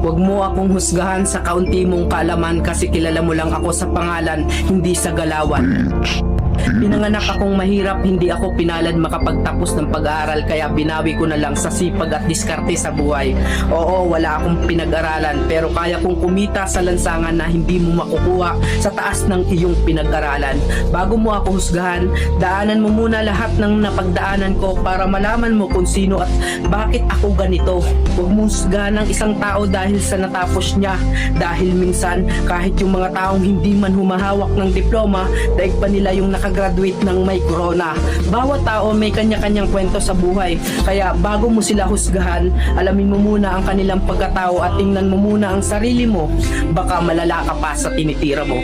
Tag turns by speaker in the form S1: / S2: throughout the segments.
S1: Huwag mo akong husgahan sa kaunti mong kaalaman kasi kilala mo lang ako sa pangalan, hindi sa galawan. Pinanganak akong mahirap, hindi ako pinalad makapagtapos ng pag-aaral kaya binawi ko na lang sa sipag at diskarte sa buhay. Oo, wala akong pinag-aralan pero kaya kong kumita sa lansangan na hindi mo makukuha sa taas ng iyong pinag-aralan. Bago mo ako husgahan, daanan mo muna lahat ng napagdaanan ko para malaman mo kung sino at bakit ako ganito. Huwag mo husgahan ng isang tao dahil sa natapos niya. Dahil minsan, kahit yung mga taong hindi man humahawak ng diploma, daig pa nila yung nakagraduate ng may corona. Bawat tao may kanya-kanyang kwento sa buhay. Kaya bago mo sila husgahan, alamin mo muna ang kanilang pagkatao at tingnan mo muna ang sarili mo. Baka malala ka pa sa tinitira mo.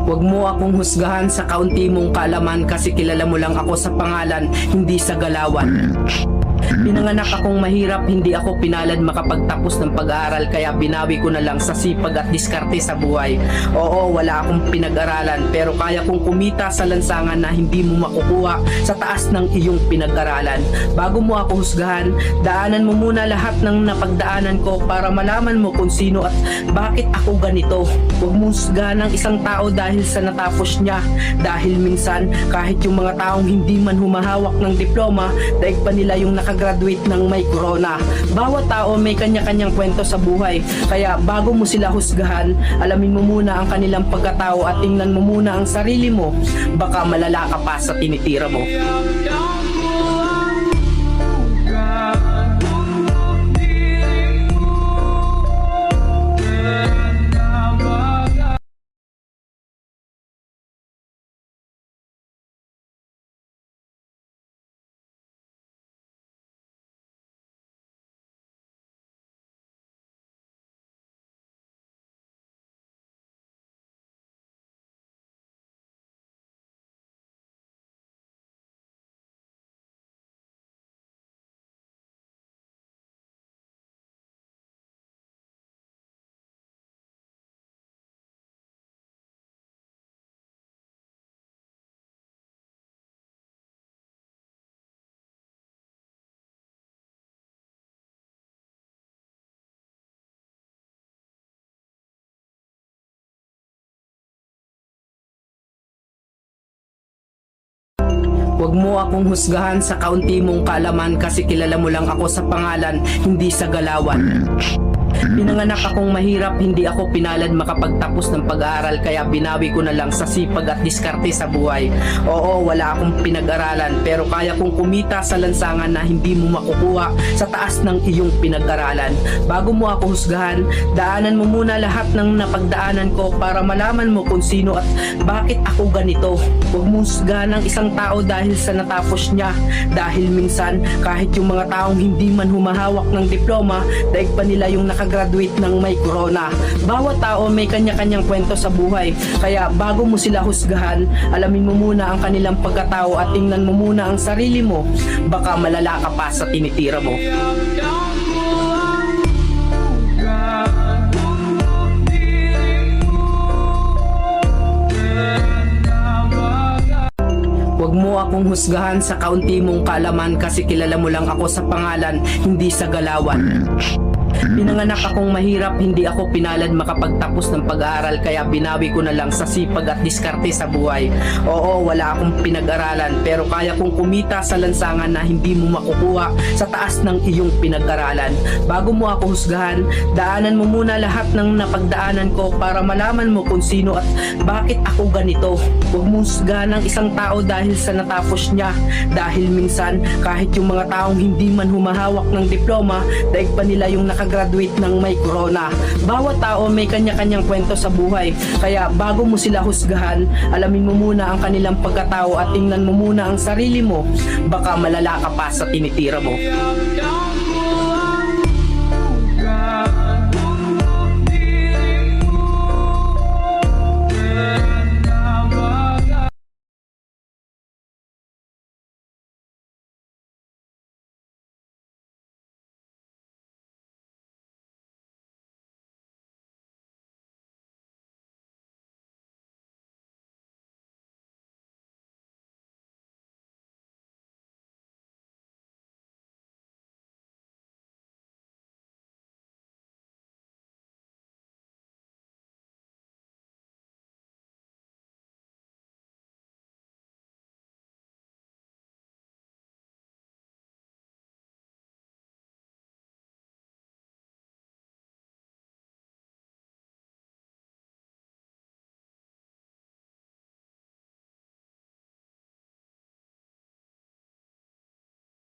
S1: Huwag mo akong husgahan sa kaunti mong kaalaman kasi kilala mo lang ako sa pangalan, hindi sa galawan. Pinanganak akong mahirap, hindi ako pinalad makapagtapos ng pag-aaral kaya binawi ko na lang sa sipag at diskarte sa buhay. Oo, wala akong pinag-aralan pero kaya kong kumita sa lansangan na hindi mo makukuha sa taas ng iyong pinag-aralan. Bago mo ako husgahan, daanan mo muna lahat ng napagdaanan ko para malaman mo kung sino at bakit ako ganito. Huwag mo husgahan ng isang tao dahil sa natapos niya. Dahil minsan, kahit yung mga taong hindi man humahawak ng diploma, daig pa nila yung nakagraduate ng may corona. Bawat tao may kanya-kanyang kwento sa buhay. Kaya bago mo sila husgahan, alamin mo muna ang kanilang pagkatao at tingnan mo muna ang sarili mo. Baka malala ka pa sa tinitira mo. Huwag mo akong husgahan sa kaunti mong kaalaman kasi kilala mo lang ako sa pangalan, hindi sa galawan. Pinanganak akong mahirap, hindi ako pinalad makapagtapos ng pag-aaral kaya binawi ko na lang sa sipag at diskarte sa buhay. Oo, wala akong pinag-aralan pero kaya kong kumita sa lansangan na hindi mo makukuha sa taas ng iyong pinag-aralan. Bago mo ako husgahan, daanan mo muna lahat ng napagdaanan ko para malaman mo kung sino at bakit ako ganito. Huwag mo husgahan ng isang tao dahil sa natapos niya. Dahil minsan, kahit yung mga taong hindi man humahawak ng diploma, daig pa nila yung nakagraduate ng may corona. Bawat tao may kanya-kanyang kwento sa buhay. Kaya bago mo sila husgahan, alamin mo muna ang kanilang pagkatao at tingnan mo muna ang sarili mo. Baka malala ka pa sa tinitira mo. Huwag mo akong husgahan sa kaunti mong kaalaman kasi kilala mo lang ako sa pangalan, hindi sa galawan. Pinanganak akong mahirap, hindi ako pinalad makapagtapos ng pag-aaral kaya binawi ko na lang sa sipag at diskarte sa buhay. Oo, wala akong pinag-aralan pero kaya kong kumita sa lansangan na hindi mo makukuha sa taas ng iyong pinag-aralan. Bago mo ako husgahan, daanan mo muna lahat ng napagdaanan ko para malaman mo kung sino at bakit ako ganito. Huwag mo husgahan ng isang tao dahil sa natapos niya. Dahil minsan, kahit yung mga taong hindi man humahawak ng diploma, daig pa nila yung nakagraduate ng may corona. Bawat tao may kanya-kanyang kwento sa buhay. Kaya bago mo sila husgahan, alamin mo muna ang kanilang pagkatao at tingnan mo muna ang sarili mo. Baka malala ka pa sa tinitira mo.